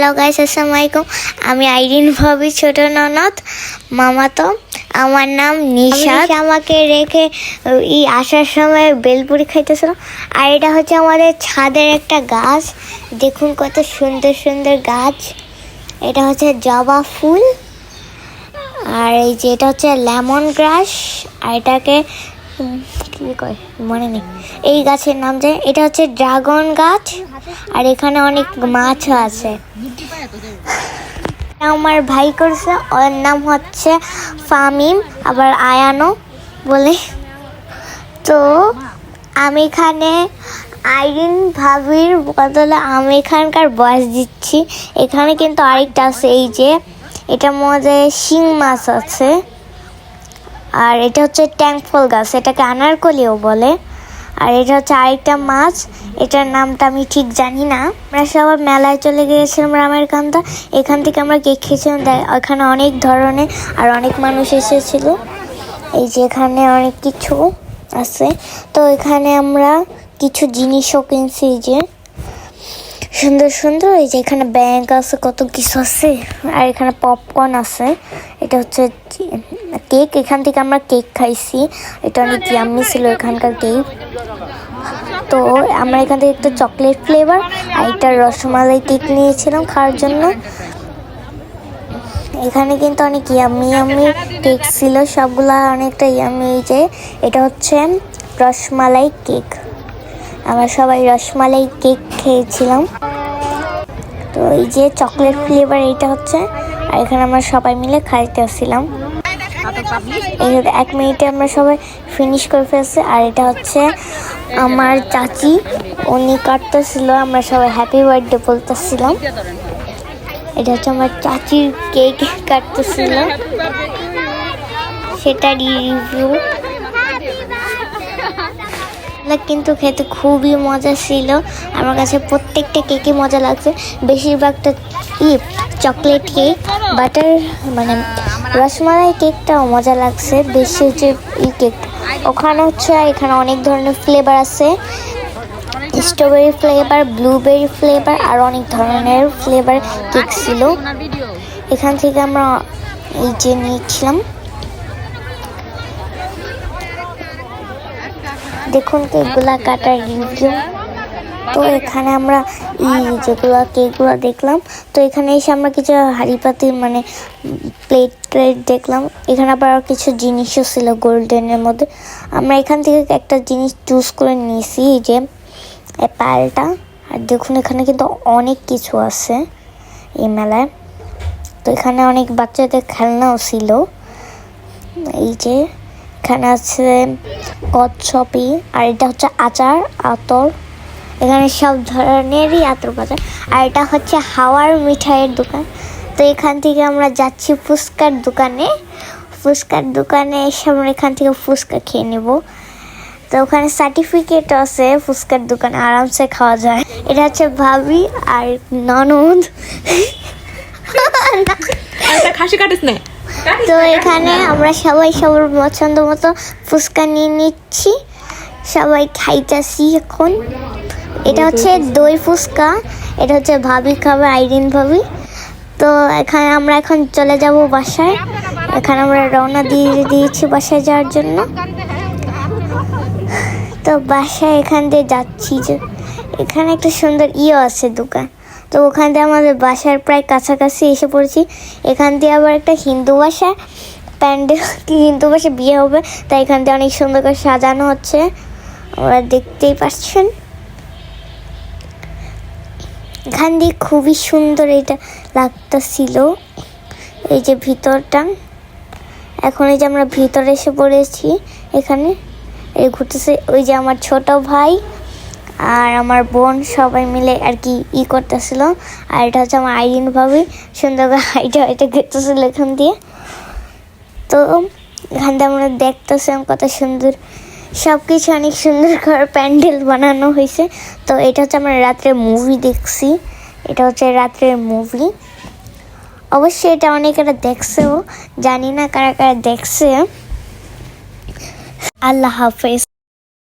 Hello guys, আসসালামু আলাইকুম। আমি আইরিন ভাবি ছোট ননদ, মামাতো। আমার নাম নিশাত। আমাকে রেখে আসার সময় বেলপুরি খাইতেছিল। আর এটা হচ্ছে আমাদের ছাদের একটা গাছ। দেখুন কত সুন্দর সুন্দর গাছ। এটা হচ্ছে জবা ফুল, আর এই যে এটা হচ্ছে লেমন গ্রাস, আর এটাকে কি কয় মনে নেই, এই গাছের নাম যায়। এটা হচ্ছে ড্রাগন গাছ, আর এখানে অনেক মাছও আছে। আমার ভাই করছে, ওর নাম হচ্ছে ফামিম, আবার আয়ানো বলে। তো আমি এখানে আইরিন ভাবির বদলে আমি এখানকার বয়স দিচ্ছি। এখানে কিন্তু আরেকটা আছে, এই যে এটার মধ্যে শিং মাছ আছে। আর এটা হচ্ছে ট্যাংফল গাছ, এটাকে আনারকলিও বলে। আর এটা হচ্ছে আরেকটা মাছ, এটার নামটা আমি ঠিক জানি না। আমরা সবাই মেলায় চলে গিয়েছিলাম রামের কান্দা। এখান থেকে আমরা কেক খেয়েছিলাম। ওখানে অনেক ধরনের আর অনেক মানুষ এসেছিল। এই যে এখানে অনেক কিছু আছে। তো এখানে আমরা কিছু জিনিসও কিনছি, এই যে সুন্দর সুন্দর। এই যে এখানে ব্যাংক আছে, কত কিছু আছে। আর এখানে পপকর্ন আছে। এটা হচ্ছে কেক, এখান থেকে আমরা কেক খাইছি। এটা অনেক ইয়াম্মি ছিল এখানকার কেক। তো আমরা এখান থেকে একটা চকলেট ফ্লেভার আর একটা রসমালাই কেক নিয়েছিলাম খাওয়ার জন্য। এখানে কিন্তু অনেক ইয়াম্মি ইয়াম্মি কেক ছিল, সবগুলা অনেকটা ইয়াম্মি। এই যে এটা হচ্ছে রসমালাই কেক, আমরা সবাই রসমালাই কেক খেয়েছিলাম। তো এই যে চকলেট ফ্লেভার এইটা হচ্ছে, আর এখানে আমরা সবাই মিলে খাইতে আসছিলাম। এই 1 মিনিটে আমরা সবাই ফিনিশ করে ফেলছি। আর এটা হচ্ছে আমার চাচি, উনি কাটতেছিল, আমরা সবাই হ্যাপি বার্থডে বলতেছিলাম। এটা হচ্ছে আমার চাচির কেক কাটতেছিল, সেটারই রিভিউ। কিন্তু খেতে খুবই মজা ছিল। আমার কাছে প্রত্যেকটা কেকই মজা লাগছে। বেশিরভাগটা চকলেট কেক, বাটার মানে রসমালাই কেকটাও মজা লাগছে। বেশি হচ্ছে কেক ওখানে হচ্ছে। এখানে অনেক ধরনের ফ্লেভার আছে, স্ট্রবেরি ফ্লেভার, ব্লুবেরি ফ্লেভার, আর অনেক ধরনের ফ্লেভার কেক ছিল। এখান থেকে আমরা এই যে নিয়েছিলাম। দেখুন কেকগুলা কাটার রিভিউ। তো এখানে আমরা যেগুলো কেকগুলো দেখলাম। তো এখানে এসে আমরা কিছু হাঁড়ি পাতি মানে প্লেট দেখলাম। এখানে আবার কিছু জিনিসও ছিল গোল্ডেনের মধ্যে। আমরা এখান থেকে একটা জিনিস চুজ করে নিয়েছি, এই যে অ্যাপেলটা। আর দেখুন এখানে কিন্তু অনেক কিছু আছে এই মেলায়। তো এখানে অনেক বাচ্চাদের খেলনাও ছিল। এই যে এখানে আছে কচ্ছপি, আর এটা হচ্ছে আচার, আতর। এখানে সব ধরনেরই আতর বাজার। আর এটা হচ্ছে হাওয়ার মিঠাইয়ের দোকান। তো এখান থেকে আমরা যাচ্ছি ফুচকার দোকানে। ফুচকার দোকানে এসে আমরা এখান থেকে ফুচকা খেয়ে নেব। তো ওখানে সার্টিফিকেট আছে, ফুচকার দোকানে আরামসে খাওয়া যায়। এটা হচ্ছে ভাবি আর ননদ। খাসি কাটিস না। তো এখানে আমরা সবাই সবার পছন্দ মতো ফুচকা নিয়ে নিচ্ছি, সবাই খাইতেছি এখন। এটা হচ্ছে দই ফুচকা, এটা হচ্ছে ভাবি খাবে, আইরিন ভাবি। তো এখানে আমরা এখন চলে যাব বাসায়। এখানে আমরা রওনা দিয়েছি বাসায় যাওয়ার জন্য। তো বাসায় এখান দিয়ে যাচ্ছি, যে এখানে একটা সুন্দর আছে দোকান। তো ওখান দিয়ে আমাদের বাসার প্রায় কাছাকাছি এসে পড়েছি। এখান দিয়ে আবার একটা হিন্দু বাসা প্যান্ডেল, হিন্দু বাসা বিয়ে হবে, তাই এখান দিয়ে অনেক সুন্দর করে সাজানো হচ্ছে, আমরা দেখতেই পাচ্ছেন। এখান দিয়ে খুবই সুন্দর এটা লাগতেছিল, এই যে ভিতরটা। এখন এই যে আমরা ভিতরে এসে পড়েছি। এখানে এই ঘুরতেছে, ওই যে আমার ছোট ভাই আর আমার বোন সবাই মিলে আর কি করতেছিল। আর এটা হচ্ছে আমার আইরিন ভাবি, সুন্দর করে এটা ঘুরতেছিল এখান দিয়ে। তো এখান দিয়ে আমরা দেখতেছিলাম কত সুন্দর সব কিছু, অনেক সুন্দর করে প্যান্ডেল বানানো হয়েছে। তো এটা হচ্ছে আমরা রাত্রে মুভি দেখছি, এটা হচ্ছে রাত্রের মুভি। অবশ্যই এটা অনেকেরা দেখছেও, জানি না কারা কারা দেখছে। আল্লাহ হাফেজ।